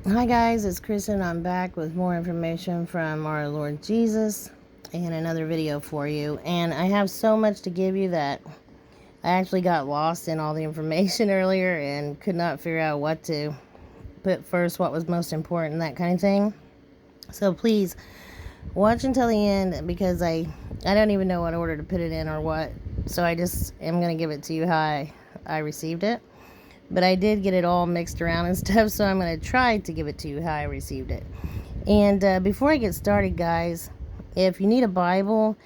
Hi guys, it's Kristen. I'm back with more information from our Lord Jesus and another video for you. And I have so much to give you that I actually got lost in all the information earlier and could not figure out what to put first, what was most important, that kind of thing. So please watch until the end, because I don't even know what order to put it in or what. So I just am going to give it to you how I received it. But I did get it all mixed around and stuff, so I'm going to try to give it to you how I received it. And before I get started, guys, if you need a Bible,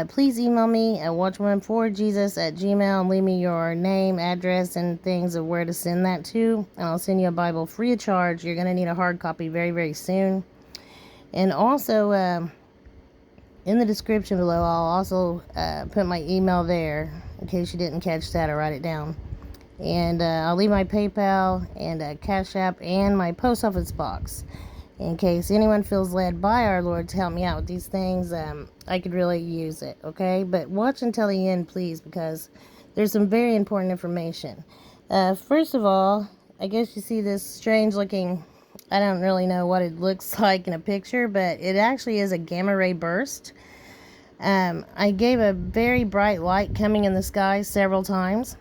please email me at watchwomanforjesus@gmail and leave me your name, address, and things of where to send that to, and I'll send you a Bible free of charge. You're going to need a hard copy very, very soon. And also, in the description below, I'll also put my email there in case you didn't catch that or write it down. And I'll leave my PayPal and Cash App and my post office box in case anyone feels led by our Lord to help me out with these things. I could really use it, okay? But watch until the end, please, because there's some very important information. First of all, I guess you see this strange looking, I don't really know what it looks like in a picture, but it actually is a gamma ray burst. I gave a very bright light coming in the sky several times.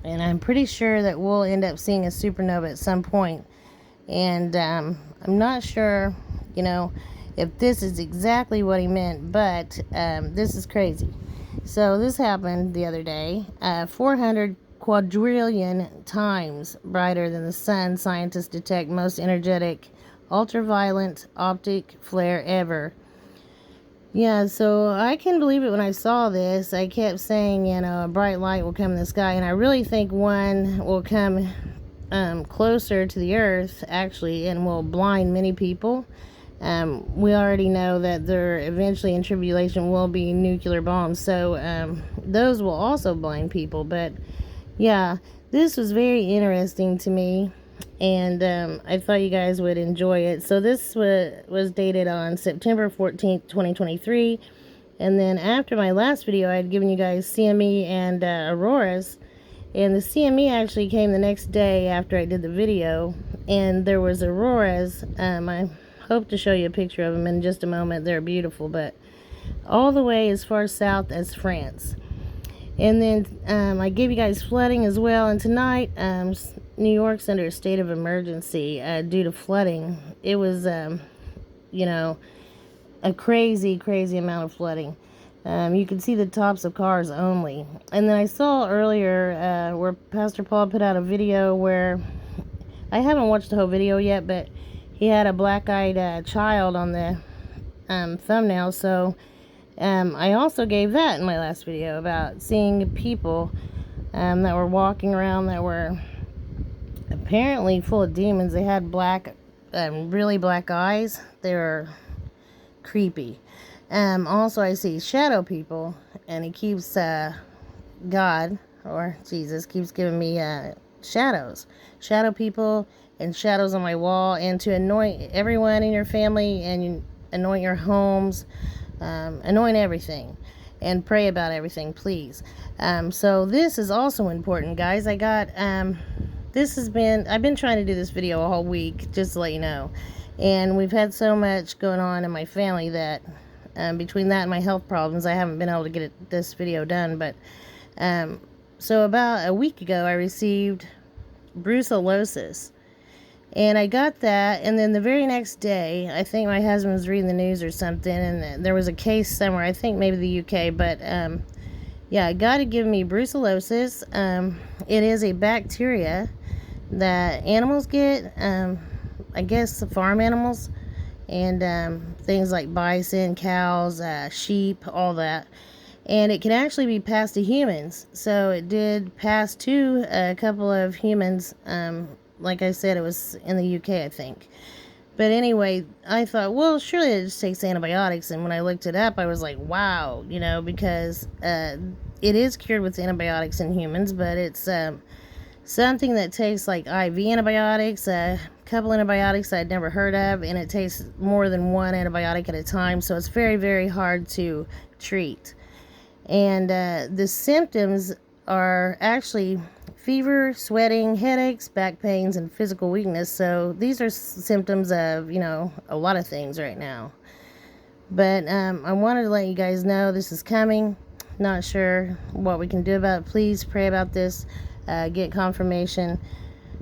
And I'm pretty sure that we'll end up seeing a supernova at some point. And I'm not sure, if this is exactly what he meant, but this is crazy. So this happened the other day, 400 quadrillion times brighter than the sun. Scientists detect most energetic ultraviolet optic flare ever. Yeah, so I couldn't believe it when I saw this. I kept saying, a bright light will come in the sky, and I really think one will come closer to the earth, actually, and will blind many people. We already know that there eventually in tribulation will be nuclear bombs, so those will also blind people. But yeah, this was very interesting to me, and I thought you guys would enjoy it. So this was dated on September 14th, 2023. And then after my last video, I had given you guys CME and auroras. And the CME actually came the next day after I did the video. And there was auroras. I hope to show you a picture of them in just a moment. They're beautiful, but all the way as far south as France. And then I gave you guys flooding as well. And tonight, New York's under a state of emergency due to flooding. It was, a crazy, crazy amount of flooding. You could see the tops of cars only. And then I saw earlier where Pastor Paul put out a video where, I haven't watched the whole video yet, but he had a black-eyed child on the thumbnail. So I also gave that in my last video about seeing people that were walking around that were apparently full of demons. They had really black eyes. They were creepy. Also, I see shadow people, and he keeps, God, or Jesus, keeps giving me shadows. Shadow people and shadows on my wall, and to anoint everyone in your family, and anoint your homes, anoint everything, and pray about everything, please. So this is also important, guys. I've been trying to do this video a whole week, just to let you know. And we've had so much going on in my family that, between that and my health problems, I haven't been able to get this video done. But, so about a week ago, I received brucellosis. And I got that, and then the very next day, I think my husband was reading the news or something, and there was a case somewhere, I think maybe the UK, but, yeah, God had given me brucellosis. It is a bacteria that animals get, I guess the farm animals, and things like bison, cows, sheep, all that. And it can actually be passed to humans. So it did pass to a couple of humans. Like I said, it was in the UK, I think. But anyway, I thought, well, surely it just takes antibiotics. And when I looked it up, I was like, wow, because it is cured with antibiotics in humans, but it's something that takes like IV antibiotics, a couple antibiotics I'd never heard of, and it takes more than one antibiotic at a time. So it's very, very hard to treat. And the symptoms are actually fever, sweating, headaches, back pains, and physical weakness. So these are symptoms of, a lot of things right now. But I wanted to let you guys know this is coming. Not sure what we can do about it. Please pray about this. Get confirmation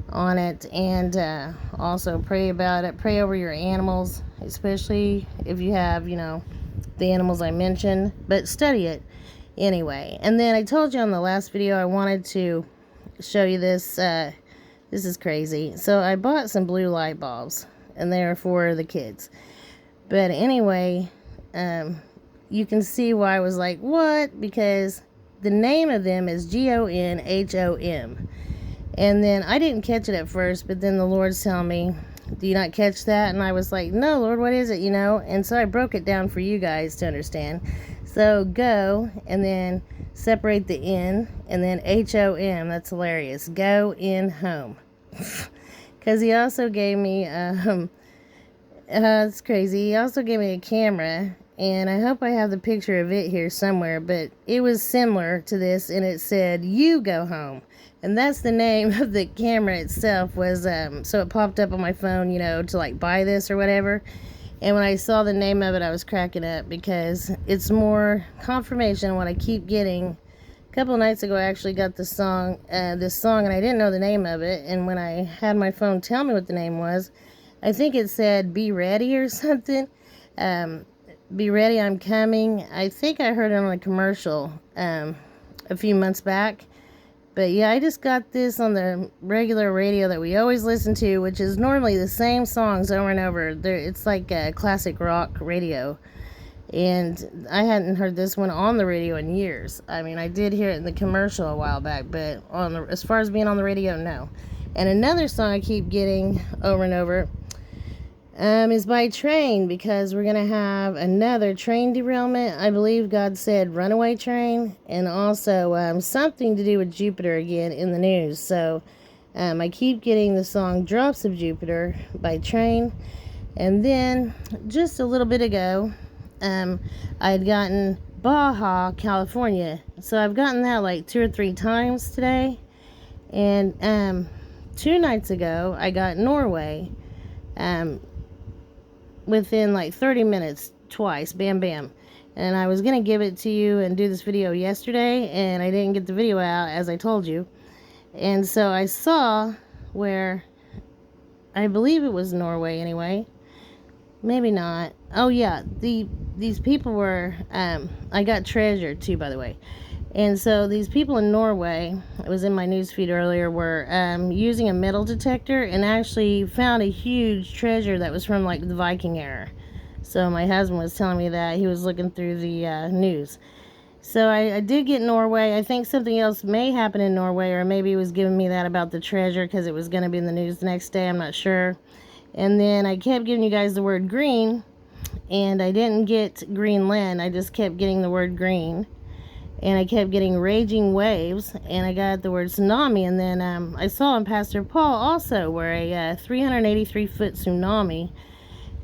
on it, and also pray about it. Pray over your animals, especially if you have, the animals I mentioned. But study it anyway. And then I told you on the last video I wanted to show you this. This is crazy. So I bought some blue light bulbs, and they're for the kids. But anyway, you can see why I was like, what? Because the name of them is GONHOM. And then I didn't catch it at first, but then the Lord's telling me, do you not catch that? And I was like, no, Lord, what is it, And so I broke it down for you guys to understand. So go, and then separate the N, and then HOM. That's hilarious. Go in home. Because he also gave me, it's crazy. He also gave me a camera, and I hope I have the picture of it here somewhere, but it was similar to this, and it said, you go home. And that's the name of the camera itself. Was so it popped up on my phone, to like buy this or whatever. And when I saw the name of it, I was cracking up, because it's more confirmation on what I keep getting. A couple of nights ago, I actually got this song, and I didn't know the name of it. And when I had my phone tell me what the name was, I think it said "Be Ready" or something. Be ready, I'm coming. I think I heard it on a commercial a few months back. But yeah, I just got this on the regular radio that we always listen to, which is normally the same songs over and over. It's like a classic rock radio. And I hadn't heard this one on the radio in years. I mean, I did hear it in the commercial a while back, but as far as being on the radio, no. And another song I keep getting over and over is by train, because we're going to have another train derailment. I believe God said runaway train, and also something to do with Jupiter again in the news. So I keep getting the song Drops of Jupiter by Train. And then just a little bit ago, I had gotten Baja, California. So I've gotten that like 2 or 3 times today. And 2 nights ago, I got Norway. Within like 30 minutes, twice, bam bam. And I was gonna give it to you and do this video yesterday, and I didn't get the video out as I told you. And so I saw where, I believe it was Norway anyway, maybe not. Oh yeah, these people were I got treasure too, by the way. And so these people in Norway, it was in my newsfeed earlier, were using a metal detector and actually found a huge treasure that was from like the Viking era. So my husband was telling me that he was looking through the news. So I did get Norway. I think something else may happen in Norway, or maybe he was giving me that about the treasure because it was going to be in the news the next day. I'm not sure. And then I kept giving you guys the word green, and I didn't get Greenland. I just kept getting the word green. And I kept getting raging waves, and I got the word tsunami. And then I saw in Pastor Paul also where a 383-foot tsunami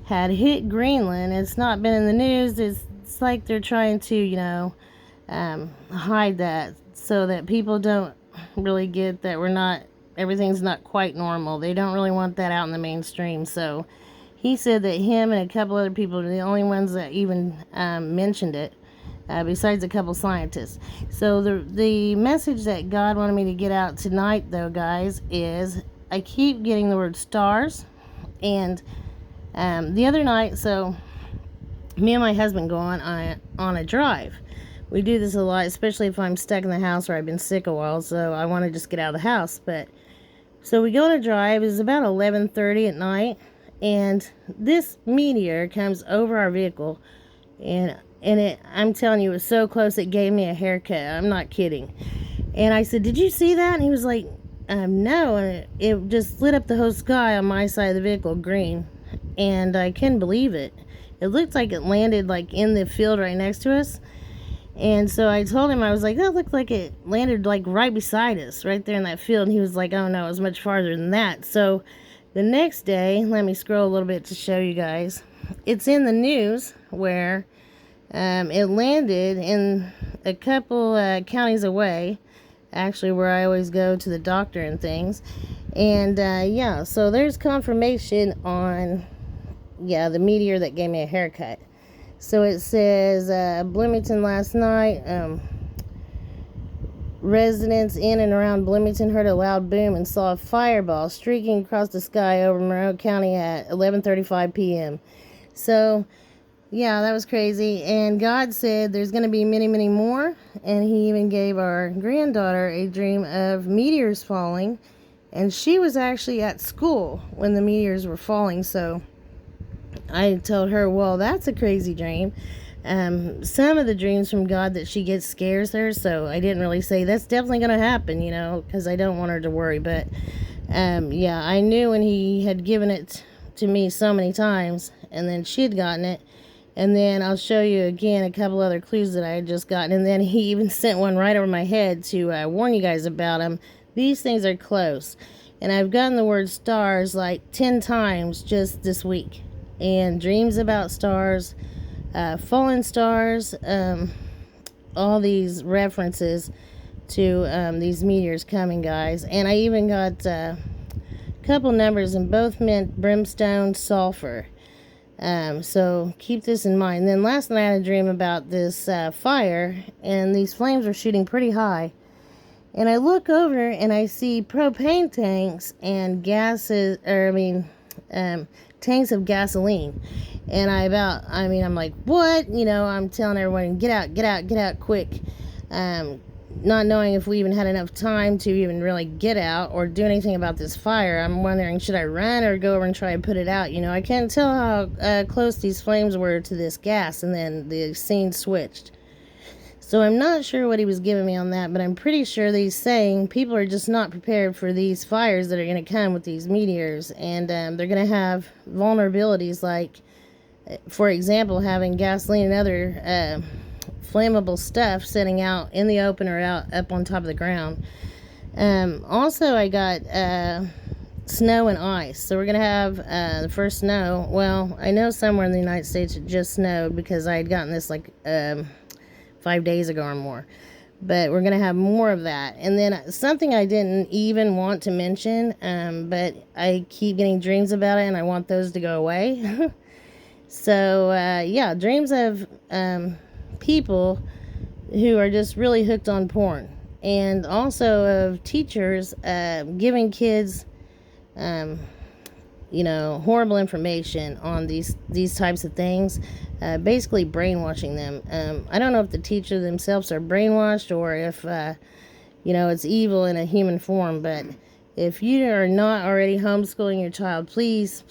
had hit Greenland. It's not been in the news. It's like they're trying to, hide that so that people don't really get that everything's not quite normal. They don't really want that out in the mainstream. So he said that him and a couple other people are the only ones that even mentioned it. Besides a couple scientists. So the message that God wanted me to get out tonight, though, guys, is I keep getting the word stars. And the other night, so me and my husband go on a drive. We do this a lot, especially if I'm stuck in the house or I've been sick a while, so I want to just get out of the house. But so we go on a drive. It's about 11:30 at night, and this meteor comes over our vehicle, and I'm telling you, it was so close it gave me a haircut. I'm not kidding. And I said, did you see that? And he was like, no. And it just lit up the whole sky on my side of the vehicle, green. And I couldn't believe it. It looked like it landed like in the field right next to us. And so I told him, I was like, that looked like it landed like right beside us, right there in that field. And he was like, oh no, it was much farther than that. So the next day, let me scroll a little bit to show you guys. It's in the news where it landed in a couple counties away. actually where I always go to the doctor and things. And yeah, so there's confirmation on, yeah, the meteor that gave me a haircut. So it says Bloomington last night. Residents in and around Bloomington heard a loud boom and saw a fireball streaking across the sky over Monroe County at 11:35 p.m. So, yeah, that was crazy. And God said there's going to be many, many more. And He even gave our granddaughter a dream of meteors falling. And she was actually at school when the meteors were falling. So I told her, well, that's a crazy dream. Some of the dreams from God that she gets scares her, so I didn't really say that's definitely going to happen, you know, because I don't want her to worry. But yeah, I knew when He had given it to me so many times, and then she had gotten it. And then I'll show you again a couple other clues that I had just gotten. And then He even sent one right over my head to warn you guys about them. These things are close. And I've gotten the word stars like 10 times just this week. And dreams about stars, fallen stars, all these references to these meteors coming, guys. And I even got a couple numbers, and both meant brimstone, sulfur. So keep this in mind. Then last night I had a dream about this fire, and these flames were shooting pretty high. And I look over and I see propane tanks and tanks of gasoline. And I'm like, what? You know, I'm telling everyone, get out, quick. Not knowing if we even had enough time to even really get out or do anything about this fire. I'm wondering, should I run or go over and try and put it out? You know, I can't tell how close these flames were to this gas, and then the scene switched. So I'm not sure what He was giving me on that, but I'm pretty sure that He's saying people are just not prepared for these fires that are going to come with these meteors, and they're going to have vulnerabilities like, for example, having gasoline and other flammable stuff sitting out in the open or out up on top of the ground. Also, I got snow and ice. So we're going to have the first snow. Well, I know somewhere in the United States it just snowed because I had gotten this like 5 days ago or more. But we're going to have more of that. And then something I didn't even want to mention, but I keep getting dreams about it, and I want those to go away. So, yeah, dreams of people who are just really hooked on porn. And also of teachers giving kids, horrible information on these types of things, basically brainwashing them. I don't know if the teacher themselves are brainwashed or if, it's evil in a human form, but if you are not already homeschooling your child, please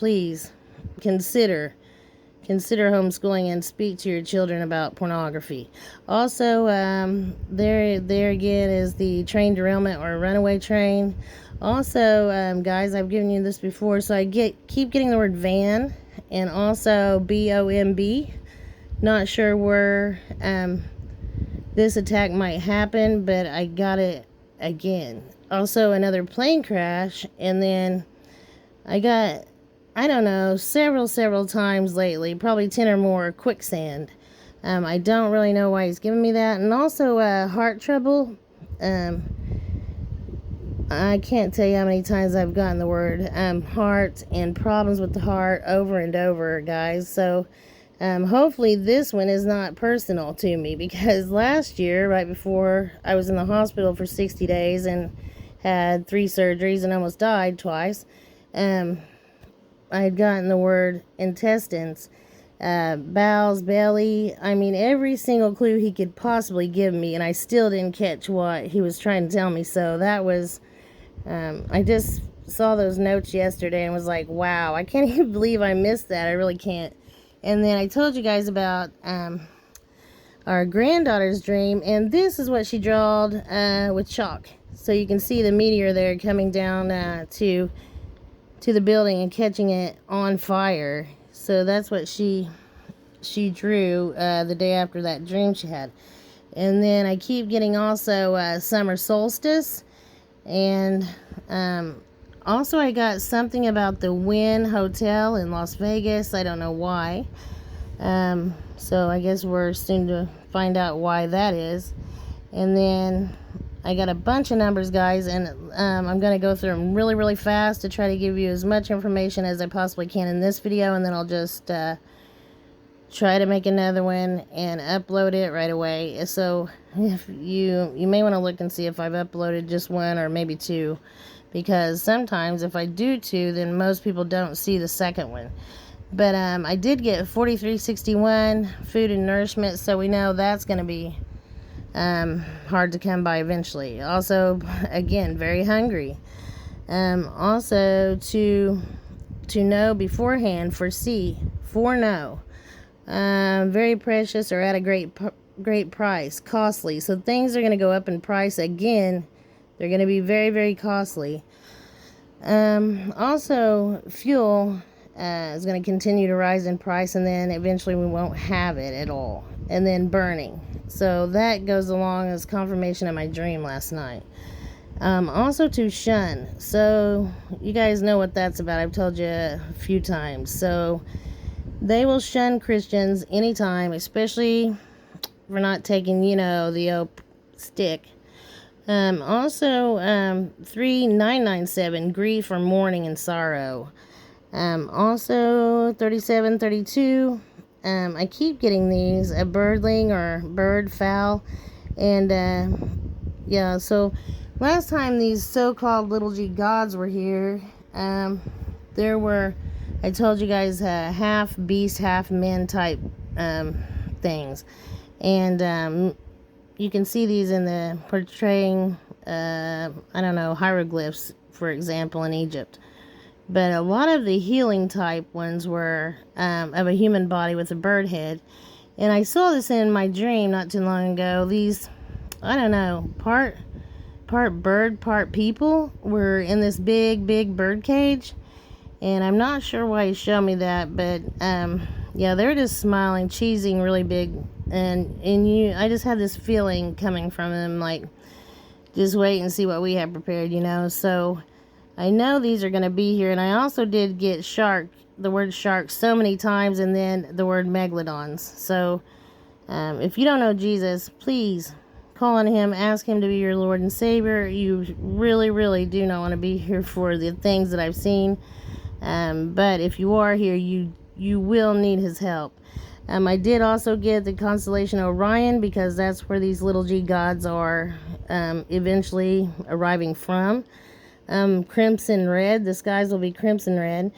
consider homeschooling and speak to your children about pornography. Also, there again is the train derailment or runaway train. Also, guys, I've given you this before, so I keep getting the word van and also BOMB. Not sure where this attack might happen, but I got it again. Also, another plane crash, and then I got, I don't know, several times lately, probably 10 or more, quicksand. I don't really know why He's giving me that. And also heart trouble. I can't tell you how many times I've gotten the word heart and problems with the heart over and over, guys. So hopefully this one is not personal to me, because last year, right before I was in the hospital for 60 days and had 3 surgeries and almost died twice, I had gotten the word intestines, bowels, belly. I mean, every single clue He could possibly give me, and I still didn't catch what He was trying to tell me. So that was, I just saw those notes yesterday and was like, wow, I can't even believe I missed that. I really can't. And then I told you guys about our granddaughter's dream, and this is what she drawed with chalk. So you can see the meteor there coming down to the building and catching it on fire. So that's what she drew the day after that dream she had. And then I keep getting also summer solstice, and also I got something about the Wynn Hotel in Las Vegas. I don't know why. So I guess we're soon to find out why that is. And then I got a bunch of numbers, guys, and I'm going to go through them really, really fast to try to give you as much information as I possibly can in this video, and then I'll just try to make another one and upload it right away. So if you may want to look and see if I've uploaded just one or maybe two, because sometimes if I do two, then most people don't see the second one. But I did get 4361 food and nourishment, so we know that's going to be hard to come by eventually. Also, again, very hungry. Also to know beforehand, foreknow. Very precious or at a great price, costly. So things are going to go up in price again. They're going to be very, very costly. Also, fuel is going to continue to rise in price, and then eventually we won't have it at all. And then burning. So that goes along as confirmation of my dream last night. Also to shun. So you guys know what that's about. I've told you a few times. So they will shun Christians anytime, especially for not taking, the old stick. Also, 3997, grief or mourning and sorrow. Also, 3732, I keep getting these, a birdling or bird fowl. And, yeah, so last time these so-called little g gods were here, there were, I told you guys, half beast, half men type things. And you can see these in the portraying, hieroglyphs, for example, in Egypt. But a lot of the healing type ones were of a human body with a bird head. And I saw this in my dream not too long ago. These, part bird, part people were in this big bird cage. And I'm not sure why he showed me that, but yeah, they're just smiling, cheesing really big, and I just had this feeling coming from them, like, just wait and see what we have prepared, So I know these are going to be here, and I also did get the word shark so many times, and then the word megalodons. So if you don't know Jesus, please call on him, ask him to be your Lord and Savior. You really, really do not want to be here for the things that I've seen. But if you are here, you will need his help. I did also get the constellation Orion, because that's where these little g gods are eventually arriving from. Crimson red, the skies will be crimson red.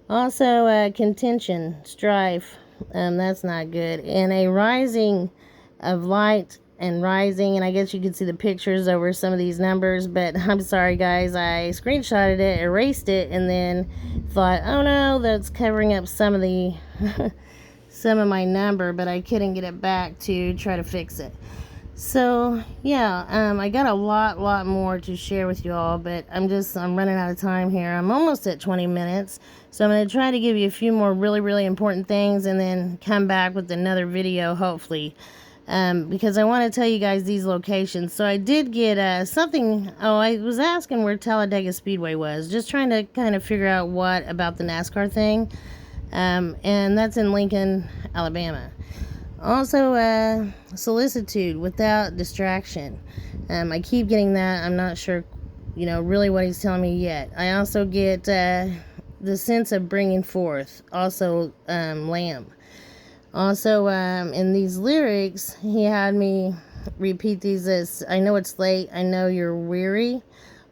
Also, contention, strife, that's not good. And a rising of light and rising, and I guess you can see the pictures over some of these numbers, but I'm sorry guys, I screenshotted it, erased it, and then thought, oh no, that's covering up some of the some of my number, but I couldn't get it back to try to fix it. So yeah, I got a lot more to share with you all, but I'm running out of time here. I'm almost at 20 minutes, so I'm going to try to give you a few more really important things, and then come back with another video, hopefully. Because I want to tell you guys these locations. So I did get something. I was asking where Talladega Speedway was, just trying to kind of figure out what about the NASCAR thing, and that's in Lincoln, Alabama. Also, solicitude, without distraction. I keep getting that. I'm not sure, really what he's telling me yet. I also get the sense of bringing forth, also lamb. Also, in these lyrics, he had me repeat these as, I know it's late, I know you're weary.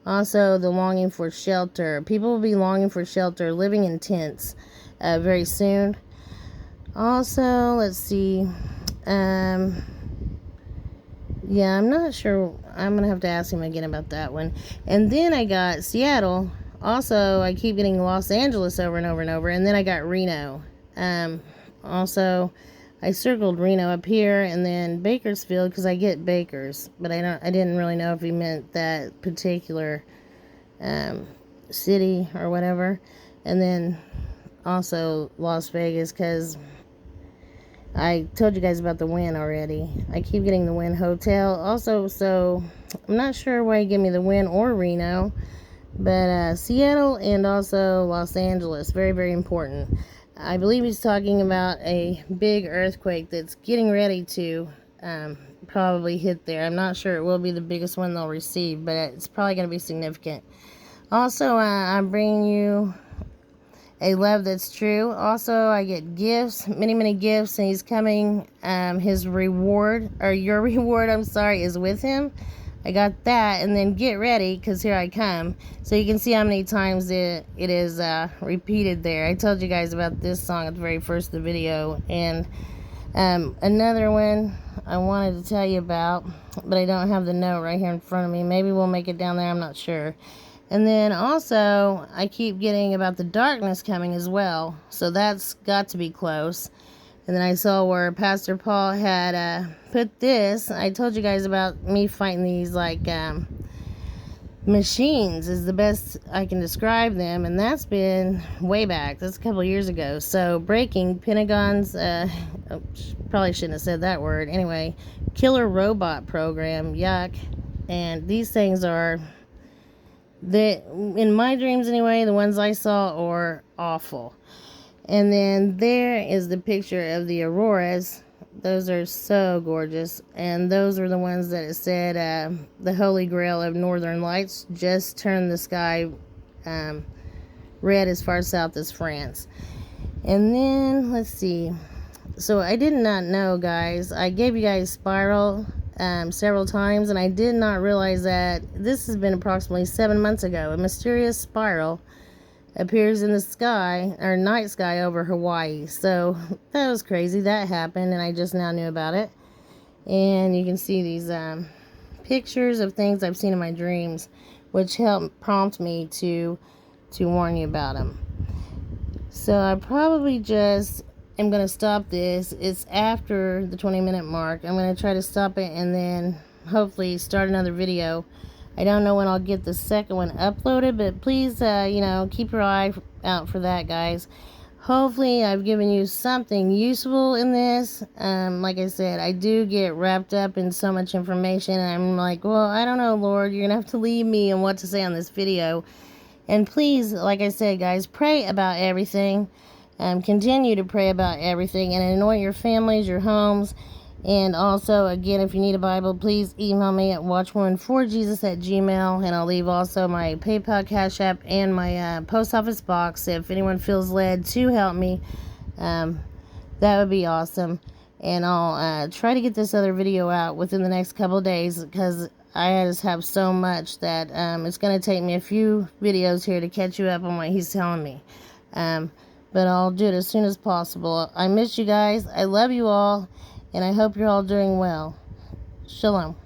Also, the longing for shelter. People will be longing for shelter, living in tents very soon. Also, let's see. Yeah, I'm not sure. I'm going to have to ask him again about that one. And then I got Seattle. Also, I keep getting Los Angeles over and over and over. And then I got Reno. Also, I circled Reno up here, and then Bakersfield, because I get Bakers, but I didn't really know if he meant that particular city or whatever. And then also Las Vegas, because I told you guys about the Wynn already. I keep getting the Wynn Hotel. Also, so I'm not sure why he gave me the Wynn or Reno, but Seattle and also Los Angeles, very, very important. I believe he's talking about a big earthquake that's getting ready to probably hit there. I'm not sure it will be the biggest one they'll receive, but it's probably going to be significant. Also, I'm bringing you a love that's true. Also, I get gifts, many gifts, and he's coming. His reward, or your reward, I'm sorry, is with him. I got that, and then get ready, because here I come. So you can see how many times it is repeated there. I told you guys about this song at the very first of the video. And another one I wanted to tell you about, but I don't have the note right here in front of me. Maybe we'll make it down there, I'm not sure. And then also, I keep getting about the darkness coming as well. So that's got to be close. And then I saw where Pastor Paul had put this. I told you guys about me fighting these, like, machines is the best I can describe them. And that's been way back. That's a couple years ago. So, breaking Pentagon's, probably shouldn't have said that word. Anyway, killer robot program. Yuck. And these things are, in my dreams anyway, the ones I saw are awful. And then there is the picture of the auroras. Those are so gorgeous. And those are the ones that it said the Holy Grail of Northern Lights just turned the sky red as far south as France. And then, let's see. So I did not know, guys. I gave you guys Spiral several times, and I did not realize that this has been approximately 7 months ago. A mysterious spiral appears in the sky, or night sky, over Hawaii. So that was crazy. That happened, and I just now knew about it. And you can see these pictures of things I've seen in my dreams, which helped prompt me to warn you about them. So I probably just am going to stop this. It's after the 20-minute mark. I'm going to try to stop it and then hopefully start another video. I don't know when I'll get the second one uploaded, but please, keep your eye out for that, guys. Hopefully, I've given you something useful in this. Like I said, I do get wrapped up in so much information, and I'm like, well, I don't know, Lord. You're going to have to lead me on what to say on this video. And please, like I said, guys, pray about everything. Continue to pray about everything and anoint your families, your homes. And also, again, if you need a Bible, please email me at watchwomanforjesus@gmail.com. And I'll leave also my PayPal, Cash App, and my post office box. If anyone feels led to help me, that would be awesome. And I'll try to get this other video out within the next couple of days, because I just have so much that it's going to take me a few videos here to catch you up on what he's telling me. But I'll do it as soon as possible. I miss you guys. I love you all. And I hope you're all doing well. Shalom.